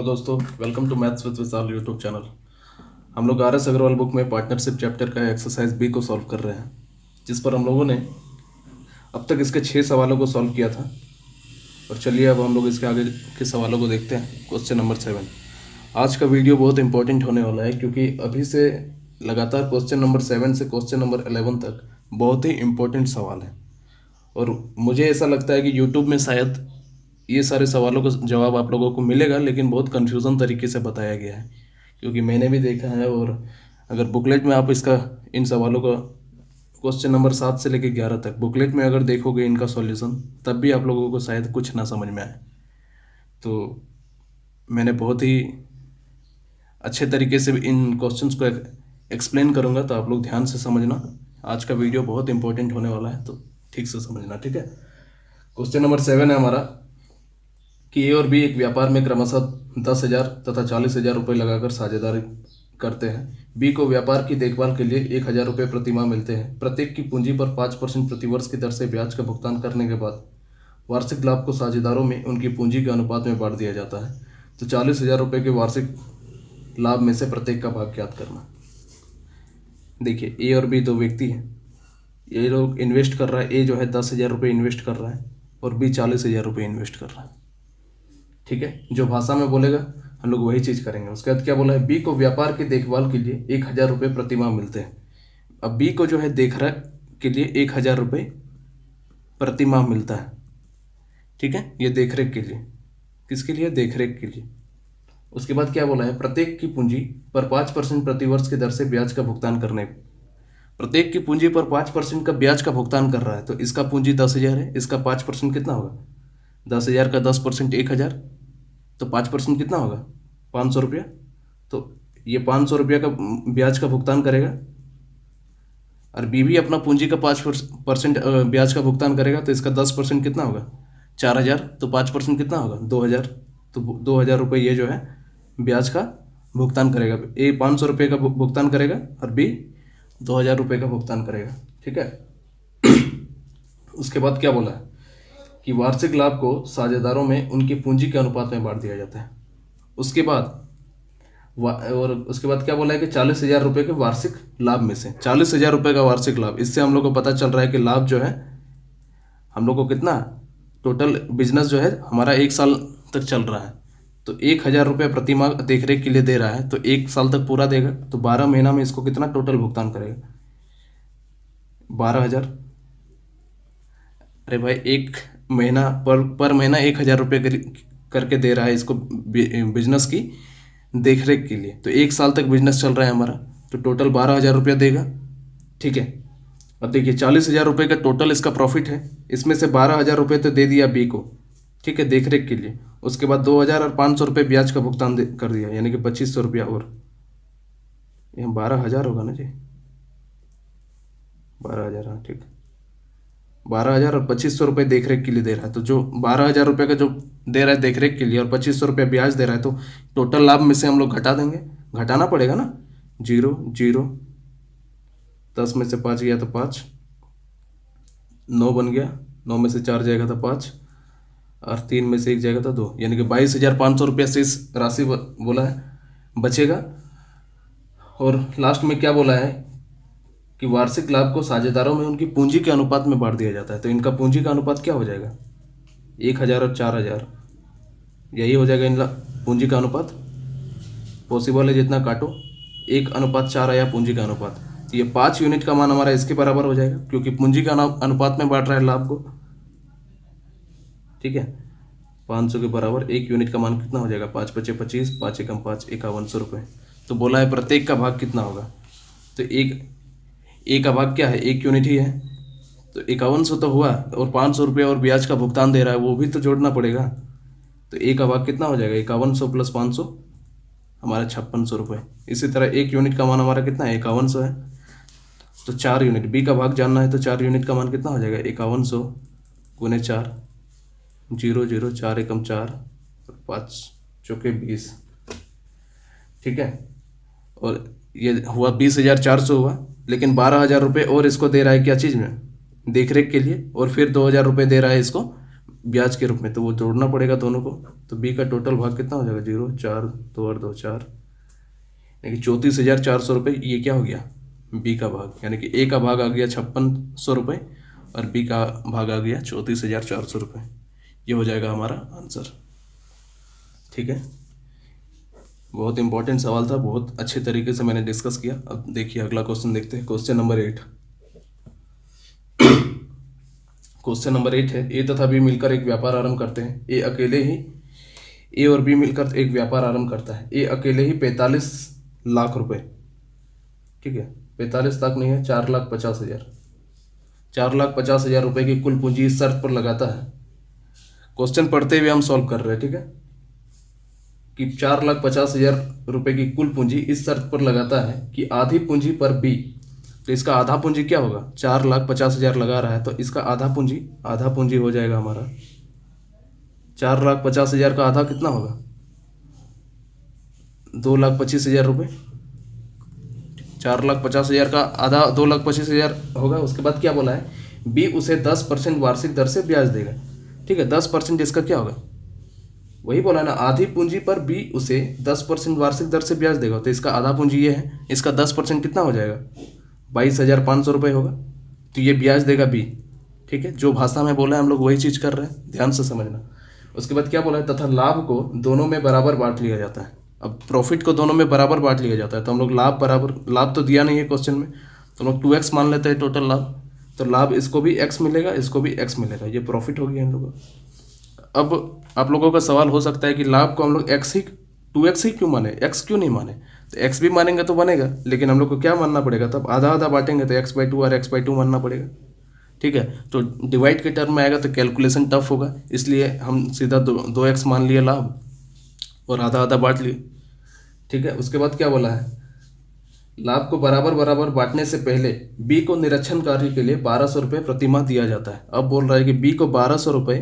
Hello दोस्तों, welcome to maths with Vishal YouTube channel. हम लोग आर एस अग्रवाल बुक में पार्टनरशिप चैप्टर का एक्सरसाइज बी को सॉल्व कर रहे हैं, जिस पर हम लोगों ने अब तक इसके 6 सवालों को सॉल्व किया था। और चलिए अब हम लोग इसके आगे के सवालों को देखते हैं। Question number 7। आज का वीडियो बहुत इंपॉर्टेंट होने वाला है, क्योंकि अभी से लगातार क्वेश्चन नंबर 7 से क्वेश्चन नंबर 11 तक बहुत ही इंपॉर्टेंट सवाल है। और मुझे ऐसा लगता है कि यूट्यूब में शायद ये सारे सवालों का जवाब आप लोगों को मिलेगा, लेकिन बहुत कन्फ्यूज़न तरीके से बताया गया है, क्योंकि मैंने भी देखा है। और अगर बुकलेट में आप इसका इन सवालों का क्वेश्चन नंबर 7 से लेकर 11 तक बुकलेट में अगर देखोगे इनका सॉल्यूशन, तब भी आप लोगों को शायद कुछ ना समझ में आए। तो मैंने बहुत ही अच्छे तरीके से इन क्वेश्चंस को एक्सप्लेन करूँगा, तो आप लोग ध्यान से समझना। आज का वीडियो बहुत इंपॉर्टेंट होने वाला है, तो ठीक से समझना, ठीक है। क्वेश्चन नंबर 7 है हमारा कि ए और बी एक व्यापार में क्रमशः 10,000 तथा 40,000 रुपये लगाकर साझेदारी करते हैं। बी को व्यापार की देखभाल के लिए 1,000 रुपये प्रति माह मिलते हैं। प्रत्येक की पूंजी पर 5% प्रतिवर्ष की दर से ब्याज का भुगतान करने के बाद वार्षिक लाभ को साझेदारों में उनकी पूंजी के अनुपात में बांट दिया जाता है। तो 40,000 रुपये के वार्षिक लाभ में से प्रत्येक का भाग ज्ञात करना। देखिए, ए और बी दो व्यक्ति हैं। ये लोग इन्वेस्ट कर रहा है। ए जो है 10,000 रुपये इन्वेस्ट कर रहा है और बी 40,000 रुपये इन्वेस्ट कर रहा है, ठीक है। जो भाषा में बोलेगा हम लोग वही चीज़ करेंगे। उसके बाद क्या बोला है, बी को व्यापार की देखभाल के लिए 1,000 रुपये प्रति माह मिलते हैं। अब बी को जो है देखरेख के लिए 1,000 रुपये प्रति माह मिलता है, ठीक है। ये देखरेख के लिए, किसके लिए? देखरेख के लिए। उसके बाद क्या बोला है, प्रत्येक की पूंजी पर 5% प्रतिवर्ष की दर से ब्याज का भुगतान करने। प्रत्येक की पूंजी पर 5% का ब्याज का भुगतान कर रहा है। तो इसका पूंजी 10,000 है, इसका 5% कितना होगा? 10,000 का 10% 1,000, तो 5% कितना होगा? 500 रुपया। तो ये 500 रुपया का ब्याज का भुगतान करेगा, और बी भी अपना पूंजी का 5% ब्याज का भुगतान करेगा। तो इसका 10% कितना होगा? 4,000। तो 5% कितना होगा? 2,000। तो 2,000 रुपये ये जो है ब्याज का भुगतान करेगा। ए 500 रुपये का भुगतान करेगा और बी 2,000 रुपये का भुगतान करेगा, ठीक है। उसके बाद क्या बोला है कि वार्षिक लाभ को साझेदारों में उनकी पूंजी के अनुपात में बांट दिया जाता है। उसके बाद क्या बोला है कि 40,000 रुपये के वार्षिक लाभ में से 40,000 रुपये का वार्षिक लाभ। इससे हम लोग को पता चल रहा है कि लाभ जो है हम लोग को कितना, टोटल बिजनेस जो है हमारा 1 साल तक चल रहा है। तो 1,000 रुपये प्रति माह देखरेख के लिए दे रहा है, तो 1 साल तक पूरा देगा। तो 12 महीना में इसको कितना टोटल भुगतान करेगा? 12,000। अरे भाई, एक महीना पर महीना 1,000 रुपये करके दे रहा है इसको बिजनेस की देखरेख के लिए। तो 1 साल तक बिजनेस चल रहा है हमारा, तो टोटल 12,000 रुपया देगा, ठीक है। अब देखिए, 40,000 रुपये का टोटल इसका प्रॉफिट है। इसमें से 12,000 रुपये तो दे दिया बी को, ठीक है, देखरेख के लिए। उसके बाद 2,000 और 500 रुपये ब्याज का भुगतान कर दिया, यानी कि 2,500 रुपया। और यहाँ 12,000 होगा ना जी, 12,000, हाँ ठीक। 12,000 और 2,500 रुपये देखरेख के लिए दे रहा है। तो जो 12,000 रुपये का जो दे रहा है देखरेख के लिए और 2,500 रुपये ब्याज दे रहा है, तो टोटल लाभ में से हम लोग घटा देंगे, घटाना पड़ेगा ना। 0 0, 10 में से 5 गया तो 5, 9 बन गया, 9 में से 4 जाएगा तो 5, और 3 में से 1 जाएगा तो 2, यानी कि 22,500 रुपया शेष राशि बोला है बचेगा। और लास्ट में क्या बोला है कि वार्षिक लाभ को साझेदारों में उनकी पूंजी के अनुपात में बांट दिया जाता है। तो इनका पूंजी का अनुपात क्या हो जाएगा? 1,000 और 4,000, यही हो जाएगा इनका पूंजी का अनुपात। पॉसिबल है जितना काटो, 1:4 आया पूंजी का अनुपात। तो ये 5 यूनिट का मान हमारा इसके बराबर हो जाएगा, क्योंकि पूंजी का अनुपात में बांट रहा है लाभ को, ठीक है। 500 के बराबर 1 यूनिट का मान कितना हो जाएगा? 5 × 5 = 25, 5 × 5 = 5100 रुपये। तो बोला है प्रत्येक का भाग कितना होगा। तो एक का भाग क्या है? 1 यूनिट ही है। तो 5100 तो हुआ, और 500 रुपये और ब्याज का भुगतान दे रहा है, वो भी तो जोड़ना पड़ेगा। तो 1 का भाग कितना हो जाएगा? 5100 + 500 हमारा 5600 रुपये। इसी तरह 1 यूनिट का मान हमारा कितना है? 5100 है। तो 4 यूनिट, बी का भाग जानना है, तो 4 यूनिट का मान कितना हो जाएगा? 5100 × 4, 0 0, 4 × 4, 5 × 20, ठीक है। और ये हुआ 20,400 हुआ, लेकिन 12,000 रुपये और इसको दे रहा है क्या चीज़ में? देखरेख के लिए। और फिर 2,000 रुपये दे रहा है इसको ब्याज के रूप में, तो वो जोड़ना पड़ेगा दोनों को। तो बी का टोटल भाग कितना हो जाएगा, 0, 4, 2 और 2 4, यानी कि 34,400 रुपये। ये क्या हो गया, बी का भाग, यानी कि ए का भाग आ गया 5600 रुपये और बी का भाग आ गया 34,400 रुपये। ये हो जाएगा हमारा आंसर। ठीक है, बहुत इंपॉर्टेंट सवाल था, बहुत अच्छे तरीके से मैंने डिस्कस किया। अब देखिए अगला क्वेश्चन देखते हैं, क्वेश्चन नंबर 8। क्वेश्चन नंबर 8 है, ए तथा बी मिलकर एक व्यापार आरंभ करते हैं। ए और बी मिलकर एक व्यापार आरंभ करता है। ए अकेले ही 45 लाख रुपए, ठीक है, 45 लाख नहीं है, 4,50,000, 4,50,000 रुपए की कुल पूंजी इस शर्त पर लगाता है। क्वेश्चन पढ़ते हुए हम सॉल्व कर रहे हैं, ठीक है, कि 4,50,000 रुपए की कुल पूंजी इस शर्त पर लगाता है कि आधी पूंजी पर बी, तो इसका आधा पूंजी क्या होगा, 4,50,000 लगा रहा है तो इसका आधा पूंजी हो जाएगा हमारा 4,50,000 का आधा कितना होगा, 2,25,000 रुपये। 4,50,000 का आधा 2,25,000 होगा। उसके बाद क्या बोला है, बी उसे 10% वार्षिक दर से ब्याज देगा। ठीक है, 10% इसका क्या होगा, वही बोला ना, आधी पूंजी पर बी उसे 10% वार्षिक दर से ब्याज देगा। तो इसका आधा पूंजी ये है, इसका 10% कितना हो जाएगा, 22,500 रुपये होगा। तो ये ब्याज देगा बी। ठीक है, जो भाषा में बोला है हम लोग वही चीज़ कर रहे हैं, ध्यान से समझना। उसके बाद क्या बोला है, तथा लाभ को दोनों में बराबर बांट लिया जाता है। अब प्रॉफिट को दोनों में बराबर बांट लिया जाता है, तो हम लोग लाभ तो दिया नहीं है क्वेश्चन में, तो हम लोग 2x मान लेते हैं टोटल लाभ। तो लाभ इसको भी x मिलेगा, इसको भी x मिलेगा, ये प्रॉफिट हो गया इन लोगों का। अब आप लोगों का सवाल हो सकता है कि लाभ को हम लोग 2x ही क्यों माने, x क्यों नहीं माने। तो x भी मानेंगे तो बनेगा, लेकिन हम लोग को क्या मानना पड़ेगा, तब आधा आधा बांटेंगे तो x/2 और x/2 मानना पड़ेगा। ठीक है, तो डिवाइड के टर्म में आएगा तो कैलकुलेशन टफ होगा, इसलिए हम सीधा 2x मान लिए लाभ और आधा आधा बांट लिए। ठीक है, उसके बाद क्या बोला है, लाभ को बराबर बराबर बांटने से पहले बी को निरीक्षण कार्य के लिए 1,200 रुपये प्रति माह दिया जाता है। अब बोल रहा है कि बी को 1,200 रुपये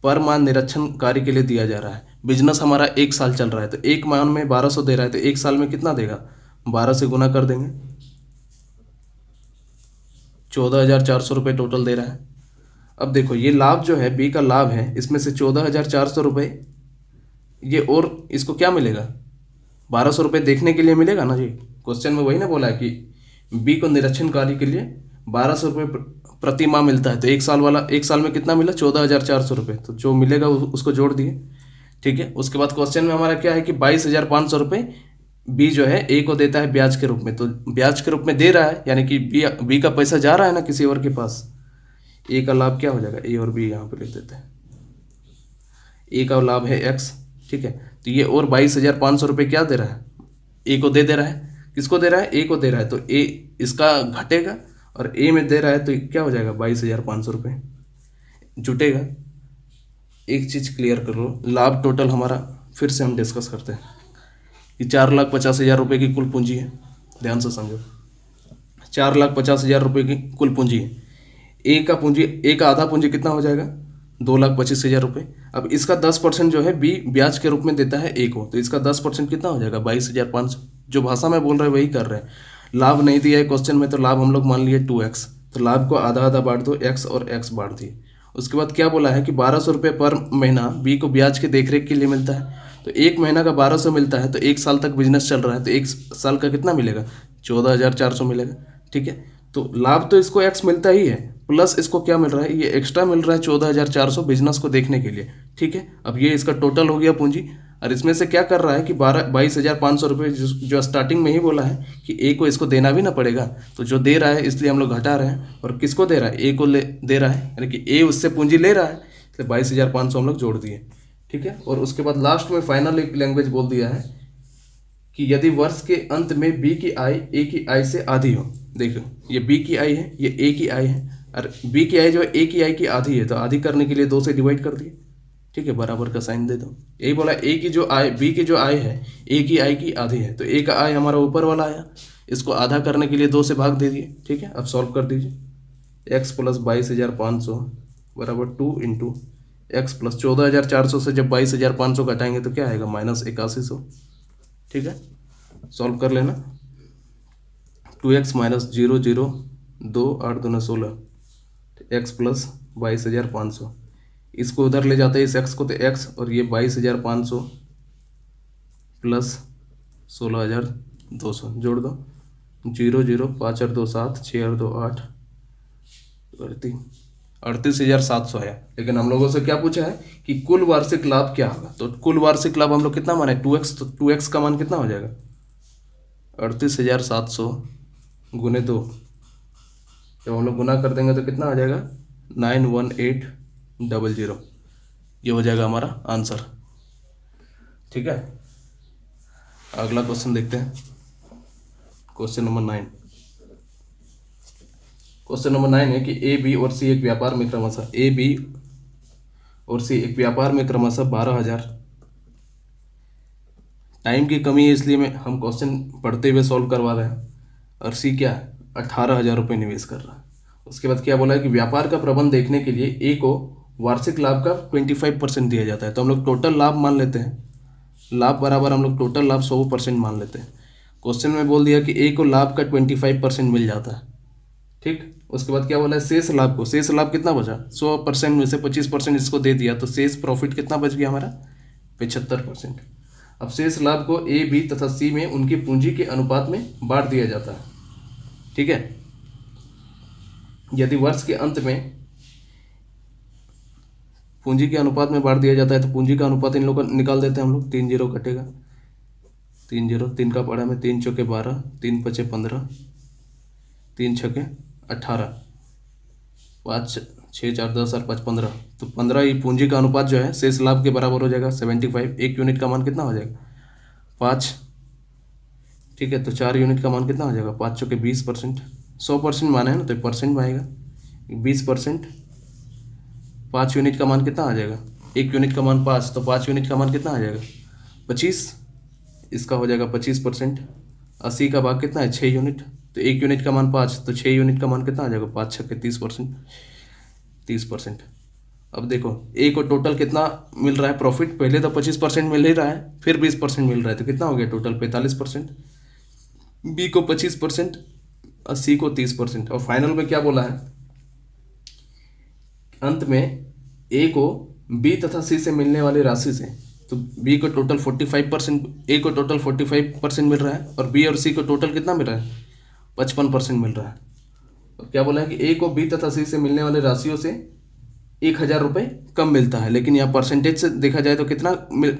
पर माह निरीक्षण कार्य के लिए दिया जा रहा है। बिजनेस हमारा 1 साल चल रहा है, तो 1 माह में 1,200 दे रहा है, तो 1 साल में कितना देगा, 12 से गुना कर देंगे, 14,400 रुपये टोटल दे रहा है। अब देखो ये लाभ जो है, बी का लाभ है, इसमें से 14,400 रुपये ये, और इसको क्या मिलेगा, 1,200 रुपये देखने के लिए मिलेगा ना जी। क्वेश्चन में वही ना बोला है कि बी को निरीक्षण कार्य के लिए 1,200 रुपये प्रति माह मिलता है, तो 1 साल वाला, 1 साल में कितना मिला, 14,400 रुपये, तो जो मिलेगा उसको जोड़ दिए। ठीक है, उसके बाद क्वेश्चन में हमारा क्या है कि 22,500 रुपये बी जो है ए को देता है ब्याज के रूप में, तो ब्याज के रूप में दे रहा है, यानी कि बी का पैसा जा रहा है ना किसी और के पास। ए का लाभ क्या हो जाएगा, ए और बी यहाँ पे लिख देते हैं, ए का लाभ है x। ठीक है, तो ये और 22,500 रुपये क्या दे रहा है, ए को दे रहा है, किसको दे रहा है, ए को दे रहा है, तो ए इसका घटेगा और ए में दे रहा है, तो क्या हो जाएगा, 22,500 रुपये जुटेगा। एक चीज़ क्लियर कर लो, लाभ टोटल हमारा फिर से हम डिस्कस करते हैं कि 4,50,000 रुपये की कुल पूंजी है, ध्यान से समझो, 4,50,000 रुपये की कुल पूंजी है। ए का आधा पूंजी कितना हो जाएगा, 2,25,000 रुपये। अब इसका 10% जो है बी ब्याज के रूप में देता है ए को, तो इसका 10% कितना हो जाएगा, 22,500। जो भाषा में बोल रहे हैं वही कर रहे हैं। लाभ नहीं दिया है क्वेश्चन में, तो लाभ हम लोग मान लिए 2x, तो लाभ को आधा आधा बांट दो, x और x बांट दिए। उसके बाद क्या बोला है कि 1,200 रुपये पर महीना बी को ब्याज के देखरेख के लिए मिलता है, तो 1 महीना का 1,200 मिलता है, तो 1 साल तक बिजनेस चल रहा है, तो 1 साल का कितना मिलेगा, 14,400 मिलेगा। ठीक है, तो लाभ तो इसको x मिलता ही है, प्लस इसको क्या मिल रहा है, ये एक्स्ट्रा मिल रहा है 14,400 बिजनेस को देखने के लिए। ठीक है, अब ये इसका टोटल हो गया पूंजी, और इसमें से क्या कर रहा है कि 22,500 रुपये जो स्टार्टिंग में ही बोला है कि ए को इसको देना भी ना पड़ेगा, तो जो दे रहा है इसलिए हम लोग घटा रहे हैं, और किसको दे रहा है, ए को दे रहा है, यानी कि ए उससे पूंजी ले रहा है, इसलिए 22,500 हम लोग जोड़ दिए। ठीक है, और उसके बाद लास्ट में फाइनल एक लैंग्वेज बोल दिया है कि यदि वर्ष के अंत में बी की आय ए की आय से आधी हो। देखो ये बी की आय है, ये ए की आय है, और बी की आय जो है ए की आय की आधी है, तो आधी करने के लिए 2 से डिवाइड कर दिए। ठीक है, बराबर का साइन दे दो। यही बोला, ए की जो आय, बी की जो आय है ए की आय की आधी है, तो ए का आय हमारा ऊपर वाला आया, इसको आधा करने के लिए 2 से भाग दे दिए। ठीक है, अब सॉल्व कर दीजिए, x प्लस 22,500 बराबर 2 इंटू एक्स प्लस 14,400 से जब 22,500 घटाएंगे तो क्या आएगा, -8100। ठीक है, सॉल्व कर लेना, 2x माइनस 0 0 2 8 दूना 16, x प्लस 22,500, इसको उधर ले जाते हैं इस एक्स को, तो एक्स, और ये 22,500 प्लस 16,200 जोड़ दो, 0 0 5 और 2 7 6 और 2 8 38,700 आया। लेकिन हम लोगों से क्या पूछा है कि कुल वार्षिक लाभ क्या होगा, तो कुल वार्षिक लाभ हम लोग कितना माने 2x, तो 2x का मान कितना हो जाएगा 38,700 गुने 2, जब हम लोग गुना कर देंगे तो कितना आ जाएगा 91800, ये हो जाएगा हमारा आंसर। ठीक है, अगला क्वेश्चन देखते हैं, क्वेश्चन नंबर 9। क्वेश्चन नंबर 9 है कि ए बी और सी एक व्यापार में क्रमशः क्रमशः 12,000। टाइम की कमी है इसलिए हम क्वेश्चन पढ़ते हुए सॉल्व करवा रहे हैं। और सी क्या है 18,000 रुपये निवेश कर रहा है। उसके बाद क्या बोला है कि व्यापार का प्रबंध देखने के लिए ए को वार्षिक लाभ का 25% दिया जाता है। तो हम लोग टोटल लाभ मान लेते हैं, लाभ बराबर हम लोग टोटल लाभ 100% मान लेते हैं। क्वेश्चन में बोल दिया कि ए को लाभ का 25% मिल जाता है। ठीक, उसके बाद क्या बोला है शेष लाभ को, शेष लाभ कितना बचा 100% में से 25% इसको दे दिया, तो शेष प्रॉफिट कितना बच गया हमारा 75%। अब शेष लाभ को ए बी तथा सी में उनकी पूंजी के अनुपात में बांट दिया जाता है। ठीक है, यदि वर्ष के अंत में पूंजी के अनुपात में बांट दिया जाता है तो पूंजी का अनुपात इन लोगों को निकाल देते हैं हम लोग। 3 0 कटेगा, 3 0 3 का पड़ा में 3 चौके 12, 3 पचे 15, 3 छके 18, 5 6 4 10 और 5 15, तो 15 ही पूंजी का अनुपात जो है शेष लाभ के बराबर हो जाएगा 75। एक यूनिट का मान कितना हो जाएगा 5। ठीक है, तो 4 यूनिट का मान कितना हो जाएगा 5 चौके 20%। 100% माना है ना, तो परसेंट में आएगा 20%। 5 यूनिट का मान कितना आ जाएगा, एक यूनिट का मान 5, तो 5 यूनिट का मान कितना आ जाएगा 25, इसका हो जाएगा 25%। 80 का भाग कितना है 6 यूनिट, तो एक यूनिट का मान 5, तो 6 यूनिट का मान कितना आ जाएगा 5 छक्के 30%। अब देखो ए को टोटल कितना मिल रहा है प्रॉफिट, पहले तो 25% मिल ही रहा है, फिर 20% मिल रहा है, तो कितना हो गया टोटल 45%। बी को 25% और सी को 30%। और फाइनल में क्या बोला है, अंत में ए को बी तथा सी से मिलने वाली राशि से, तो बी को टोटल 45%, ए को टोटल 45% मिल रहा है, और बी और सी को टोटल कितना मिल रहा है 55% मिल रहा है। और क्या बोला है कि ए को बी तथा सी से मिलने वाली राशियों से 1,000 रुपये कम मिलता है, लेकिन यहाँ परसेंटेज से देखा जाए तो कितना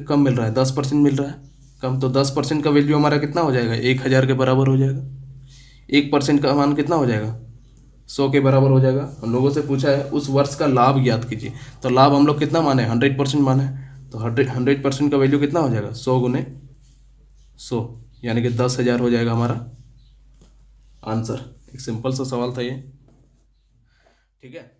कम मिल रहा है 10% मिल रहा है कम, तो 10% का वैल्यू हमारा कितना हो जाएगा 1,000 के बराबर हो जाएगा। 1% का मान कितना हो जाएगा 100 के बराबर हो जाएगा। हम लोगों से पूछा है उस वर्ष का लाभ ज्ञात कीजिए, तो लाभ हम लोग कितना माने 100% माने, तो 100% का वैल्यू कितना हो जाएगा 100 गुने 100, यानी कि 10,000 हो जाएगा हमारा आंसर। एक सिंपल सा सवाल था ये। ठीक है।